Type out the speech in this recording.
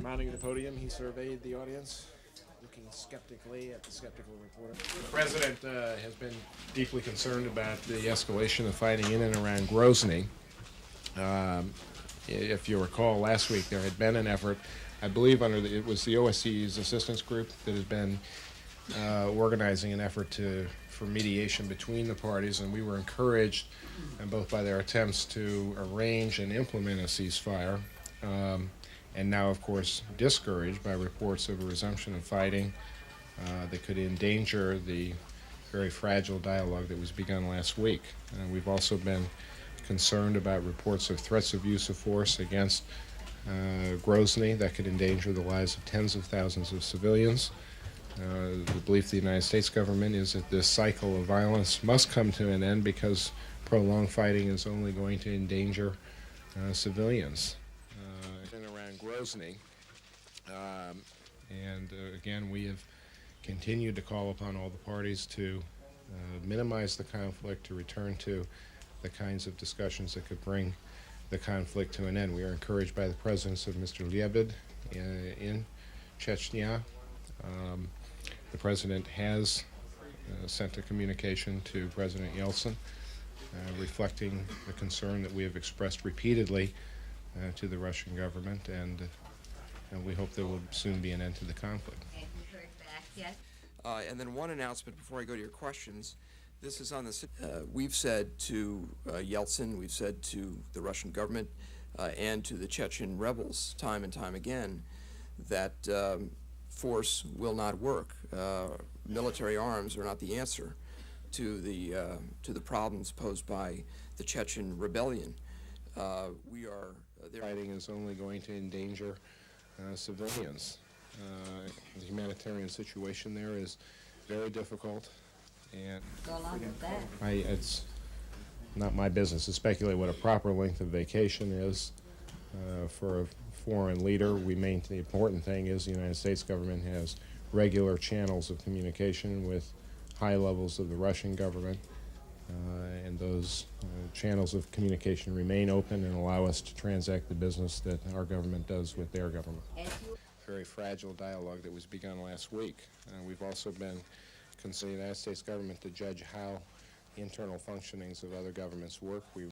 Mounting the podium, he surveyed the audience, looking skeptically at the skeptical reporter. The president has been deeply concerned about the escalation of fighting in and around Grozny. If you recall, last week there had been an effort, I believe it was the OSCE's assistance group that has been organizing an effort for mediation between the parties, and we were encouraged both by their attempts to arrange and implement a ceasefire, and now, of course, discouraged by reports of a resumption of fighting that could endanger the very fragile dialogue that was begun last week. We've also been concerned about reports of threats of use of force against Grozny that could endanger the lives of tens of thousands of civilians. The belief of the United States government is that this cycle of violence must come to an end because prolonged fighting is only going to endanger civilians. In and around Grozny, again, we have continued to call upon all the parties to minimize the conflict, to return to the kinds of discussions that could bring the conflict to an end. We are encouraged by the presence of Mr. Lyabid in Chechnya. The President has sent a communication to President Yeltsin reflecting the concern that we have expressed repeatedly to the Russian government, and we hope there will soon be an end to the conflict. Have you heard back yet? And then one announcement before I go to your questions. This is on the. We've said to Yeltsin, we've said to the Russian government, and to the Chechen rebels time and time again that force will not work. Military arms are not the answer to the problems posed by the Chechen rebellion. Fighting is only going to endanger civilians. The humanitarian situation there is very difficult, and Go along with that. it's not my business to speculate what a proper length of vacation is for a foreign leader. The important thing is the United States government has regular channels of communication with high levels of the Russian government, and those channels of communication remain open and allow us to transact the business that our government does with their government. Very fragile dialogue that was begun last week. We've also been considering the United States government to judge how internal functionings of other governments work. We